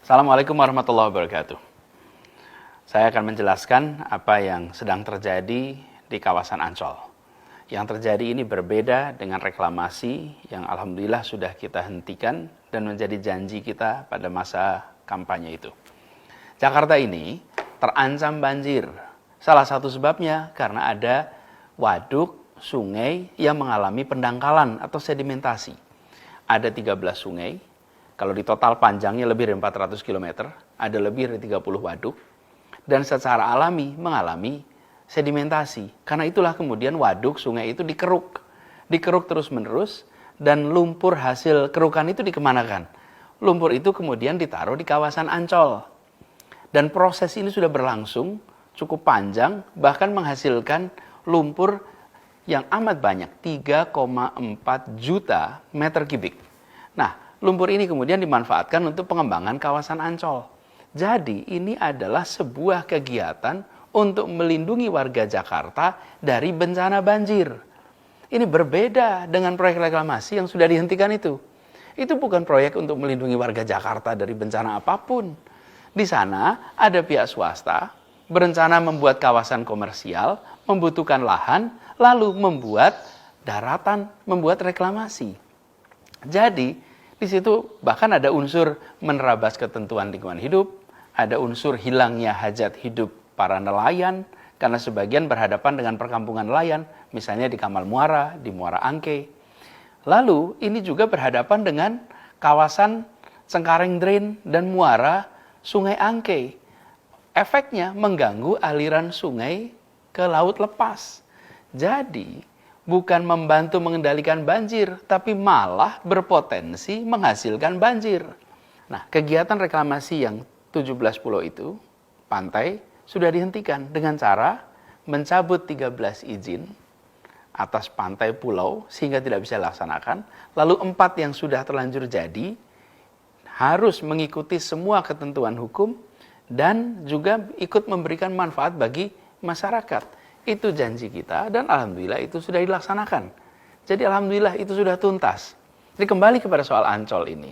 Assalamualaikum warahmatullahi wabarakatuh. Saya akan menjelaskan apa yang sedang terjadi di kawasan Ancol. Yang terjadi ini berbeda dengan reklamasi yang alhamdulillah sudah kita hentikan dan menjadi janji kita pada masa kampanye itu. Jakarta ini terancam banjir. Salah satu sebabnya karena ada waduk, sungai yang mengalami pendangkalan atau sedimentasi. Ada 13 sungai. Kalau di total panjangnya lebih dari 400 km, ada lebih dari 30 waduk, dan secara alami mengalami sedimentasi. Karena itulah kemudian waduk, sungai itu dikeruk terus-menerus, dan lumpur hasil kerukan itu dikemanakan? Lumpur itu kemudian ditaruh di kawasan Ancol. Dan proses ini sudah berlangsung cukup panjang, bahkan menghasilkan lumpur yang amat banyak, 3,4 juta meter kubik. Nah, lumpur ini kemudian dimanfaatkan untuk pengembangan kawasan Ancol. Jadi ini adalah sebuah kegiatan untuk melindungi warga Jakarta dari bencana banjir. Ini berbeda dengan proyek reklamasi yang sudah dihentikan itu. Itu bukan proyek untuk melindungi warga Jakarta dari bencana apapun. Di sana ada pihak swasta berencana membuat kawasan komersial, membutuhkan lahan, lalu membuat daratan, membuat reklamasi. Jadi di situ bahkan ada unsur menerabas ketentuan lingkungan hidup, ada unsur hilangnya hajat hidup para nelayan, karena sebagian berhadapan dengan perkampungan nelayan, misalnya di Kamal Muara, di Muara Angke. Lalu ini juga berhadapan dengan kawasan Cengkareng Drain dan muara Sungai Angke. Efeknya mengganggu aliran sungai ke laut lepas. Jadi bukan membantu mengendalikan banjir, tapi malah berpotensi menghasilkan banjir. Nah, kegiatan reklamasi yang 17 pulau itu, pantai, sudah dihentikan dengan cara mencabut 13 izin atas pantai pulau sehingga tidak bisa dilaksanakan. Lalu 4 yang sudah terlanjur jadi harus mengikuti semua ketentuan hukum dan juga ikut memberikan manfaat bagi masyarakat. Itu janji kita dan alhamdulillah itu sudah dilaksanakan. Jadi alhamdulillah itu sudah tuntas. Jadi kembali kepada soal Ancol ini.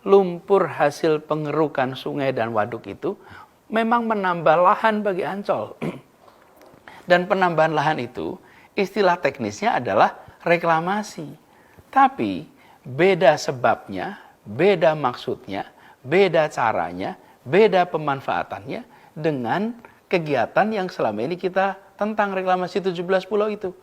Lumpur hasil pengerukan sungai dan waduk itu memang menambah lahan bagi Ancol. Dan penambahan lahan itu istilah teknisnya adalah reklamasi. Tapi beda sebabnya, beda maksudnya, beda caranya, beda pemanfaatannya dengan kegiatan yang selama ini kita tentang reklamasi 17 pulau itu.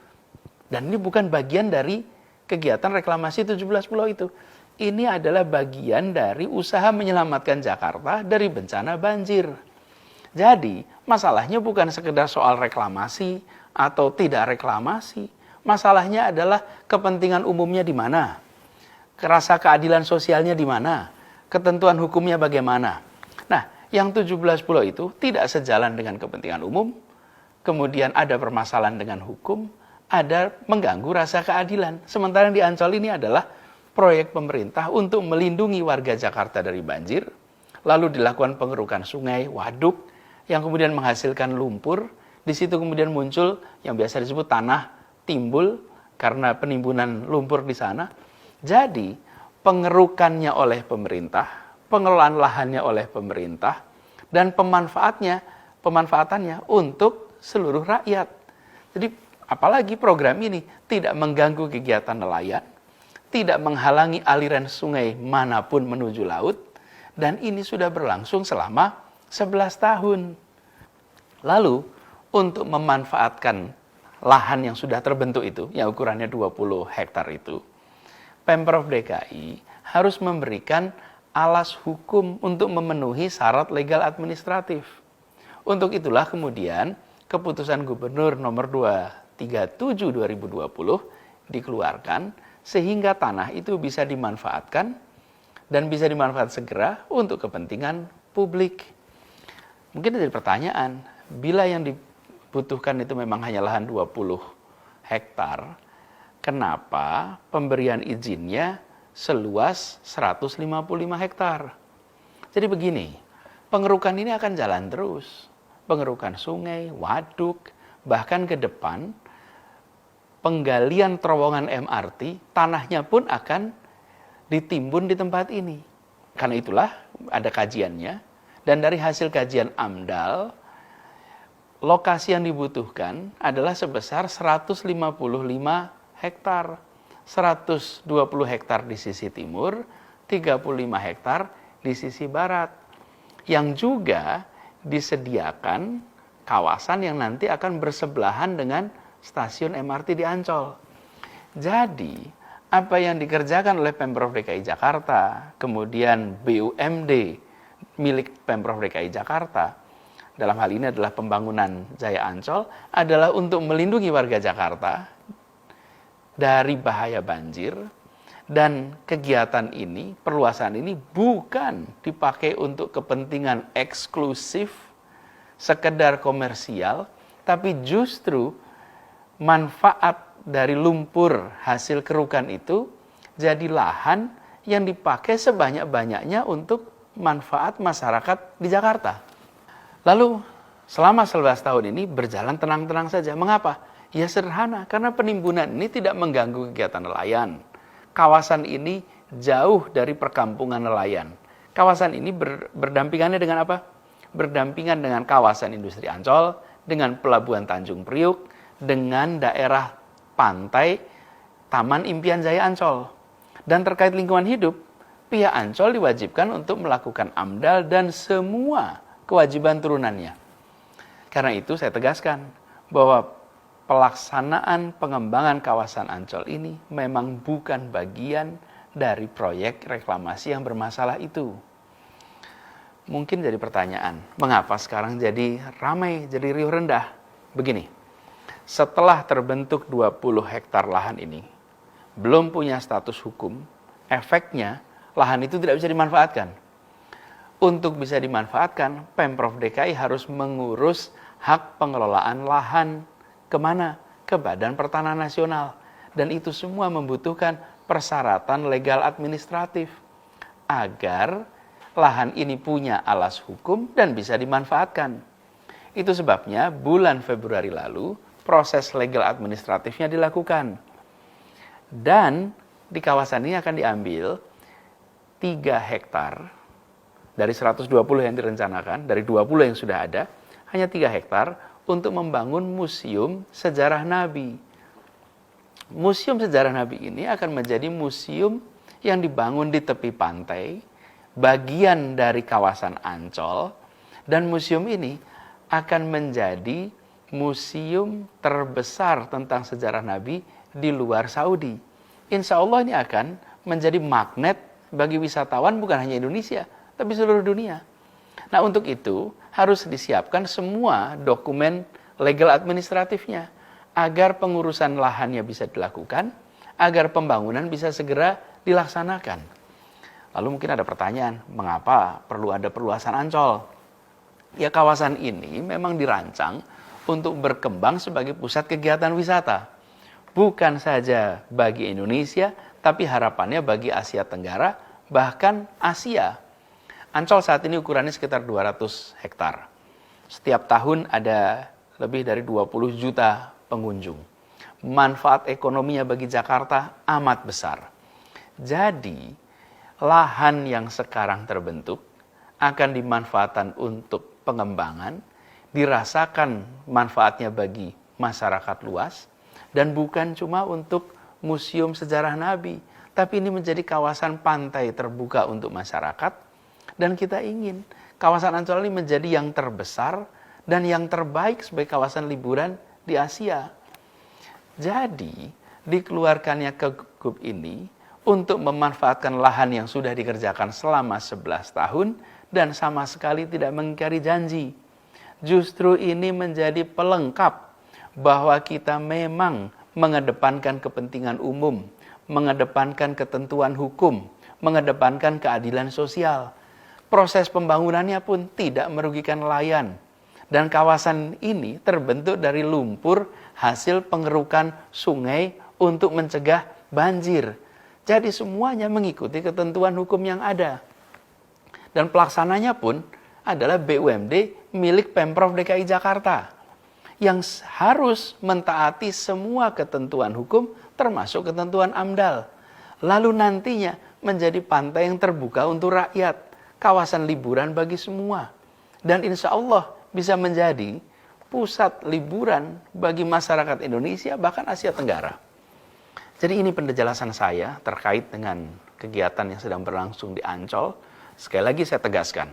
Dan ini bukan bagian dari kegiatan reklamasi 17 pulau itu. Ini adalah bagian dari usaha menyelamatkan Jakarta dari bencana banjir. Jadi, masalahnya bukan sekedar soal reklamasi atau tidak reklamasi. Masalahnya adalah kepentingan umumnya di mana? Rasa keadilan sosialnya di mana? Ketentuan hukumnya bagaimana? Nah, yang 17 pulau itu tidak sejalan dengan kepentingan umum, kemudian ada permasalahan dengan hukum, ada mengganggu rasa keadilan. Sementara yang di Ancol ini adalah proyek pemerintah untuk melindungi warga Jakarta dari banjir, lalu dilakukan pengerukan sungai, waduk, yang kemudian menghasilkan lumpur. Di situ kemudian muncul yang biasa disebut tanah timbul karena penimbunan lumpur di sana. Jadi pengerukannya oleh pemerintah, pengelolaan lahannya oleh pemerintah, dan pemanfaatannya untuk seluruh rakyat. Jadi apalagi program ini tidak mengganggu kegiatan nelayan, tidak menghalangi aliran sungai manapun menuju laut, dan ini sudah berlangsung selama 11 tahun. Lalu untuk memanfaatkan lahan yang sudah terbentuk itu, yang ukurannya 20 hektar itu, Pemprov DKI harus memberikan alas hukum untuk memenuhi syarat legal administratif. Untuk itulah kemudian Keputusan Gubernur nomor 237 2020 dikeluarkan sehingga tanah itu bisa dimanfaatkan dan bisa dimanfaatkan segera untuk kepentingan publik. Mungkin ada pertanyaan, bila yang dibutuhkan itu memang hanya lahan 20 hektar, kenapa pemberian izinnya seluas 155 hektar? Jadi begini, pengerukan ini akan jalan terus. Pengerukan sungai, waduk, bahkan ke depan penggalian terowongan MRT, tanahnya pun akan ditimbun di tempat ini. Karena itulah ada kajiannya, dan dari hasil kajian AMDAL, lokasi yang dibutuhkan adalah sebesar 155 hektar. 120 hektar di sisi timur, 35 hektar di sisi barat. Yang juga disediakan kawasan yang nanti akan bersebelahan dengan stasiun MRT di Ancol. Jadi, apa yang dikerjakan oleh Pemprov DKI Jakarta, kemudian BUMD milik Pemprov DKI Jakarta, dalam hal ini adalah pembangunan Jaya Ancol, adalah untuk melindungi warga Jakarta dari bahaya banjir. Dan kegiatan ini, perluasan ini bukan dipakai untuk kepentingan eksklusif, sekedar komersial, tapi justru manfaat dari lumpur hasil kerukan itu jadi lahan yang dipakai sebanyak-banyaknya untuk manfaat masyarakat di Jakarta. Lalu selama 11 tahun ini berjalan tenang-tenang saja. Mengapa? Ya sederhana, karena penimbunan ini tidak mengganggu kegiatan nelayan. Kawasan ini jauh dari perkampungan nelayan. Kawasan ini berdampingannya dengan apa? Berdampingan dengan kawasan industri Ancol, dengan pelabuhan Tanjung Priuk, dengan daerah pantai Taman Impian Jaya Ancol. Dan terkait lingkungan hidup, pihak Ancol diwajibkan untuk melakukan AMDAL dan semua kewajiban turunannya. Karena itu saya tegaskan bahwa pelaksanaan pengembangan kawasan Ancol ini memang bukan bagian dari proyek reklamasi yang bermasalah itu. Mungkin jadi pertanyaan, mengapa sekarang jadi ramai, jadi riuh rendah? Begini, setelah terbentuk 20 hektar lahan ini, belum punya status hukum, efeknya lahan itu tidak bisa dimanfaatkan. Untuk bisa dimanfaatkan, Pemprov DKI harus mengurus hak pengelolaan lahan. Kemana? Ke Badan Pertanahan Nasional. Dan itu semua membutuhkan persyaratan legal administratif agar lahan ini punya alas hukum dan bisa dimanfaatkan. Itu sebabnya bulan Februari lalu proses legal administratifnya dilakukan. Dan di kawasan ini akan diambil 3 hektar dari 120 yang direncanakan, dari 20 yang sudah ada, hanya 3 hektar untuk membangun Museum Sejarah Nabi. Museum Sejarah Nabi ini akan menjadi museum yang dibangun di tepi pantai, bagian dari kawasan Ancol, dan museum ini akan menjadi museum terbesar tentang sejarah Nabi di luar Saudi. Insya Allah ini akan menjadi magnet bagi wisatawan bukan hanya Indonesia, tapi seluruh dunia. Nah, untuk itu harus disiapkan semua dokumen legal administratifnya agar pengurusan lahannya bisa dilakukan, agar pembangunan bisa segera dilaksanakan. Lalu mungkin ada pertanyaan, mengapa perlu ada perluasan Ancol? Ya, kawasan ini memang dirancang untuk berkembang sebagai pusat kegiatan wisata. Bukan saja bagi Indonesia, tapi harapannya bagi Asia Tenggara, bahkan Asia. Ancol saat ini ukurannya sekitar 200 hektar. Setiap tahun ada lebih dari 20 juta pengunjung. Manfaat ekonominya bagi Jakarta amat besar. Jadi, lahan yang sekarang terbentuk akan dimanfaatkan untuk pengembangan, dirasakan manfaatnya bagi masyarakat luas, dan bukan cuma untuk Museum Sejarah Nabi, tapi ini menjadi kawasan pantai terbuka untuk masyarakat. Dan kita ingin kawasan Ancol ini menjadi yang terbesar dan yang terbaik sebagai kawasan liburan di Asia. Jadi, dikeluarkannya Kegub ini untuk memanfaatkan lahan yang sudah dikerjakan selama 11 tahun dan sama sekali tidak mengingkari janji. Justru ini menjadi pelengkap bahwa kita memang mengedepankan kepentingan umum, mengedepankan ketentuan hukum, mengedepankan keadilan sosial. Proses pembangunannya pun tidak merugikan nelayan. Dan kawasan ini terbentuk dari lumpur hasil pengerukan sungai untuk mencegah banjir. Jadi semuanya mengikuti ketentuan hukum yang ada. Dan pelaksananya pun adalah BUMD milik Pemprov DKI Jakarta. Yang harus mentaati semua ketentuan hukum termasuk ketentuan AMDAL. Lalu nantinya menjadi pantai yang terbuka untuk rakyat, kawasan liburan bagi semua. Dan insya Allah bisa menjadi pusat liburan bagi masyarakat Indonesia, bahkan Asia Tenggara. Jadi ini penjelasan saya terkait dengan kegiatan yang sedang berlangsung di Ancol. Sekali lagi saya tegaskan,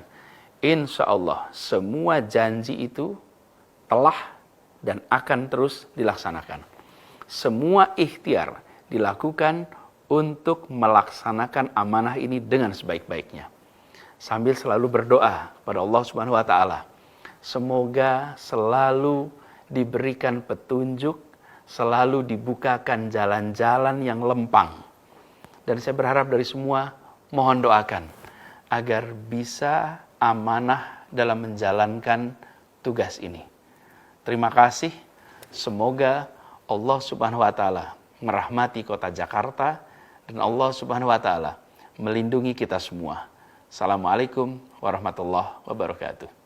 insya Allah semua janji itu telah dan akan terus dilaksanakan. Semua ikhtiar dilakukan untuk melaksanakan amanah ini dengan sebaik-baiknya. Sambil selalu berdoa pada Allah Subhanahu wa taala, semoga selalu diberikan petunjuk, selalu dibukakan jalan-jalan yang lempang. Dan saya berharap dari semua, mohon doakan agar bisa amanah dalam menjalankan tugas ini. Terima kasih. Semoga Allah Subhanahu wa taala merahmati kota Jakarta dan Allah Subhanahu wa taala melindungi kita semua. Assalamualaikum warahmatullahi wabarakatuh.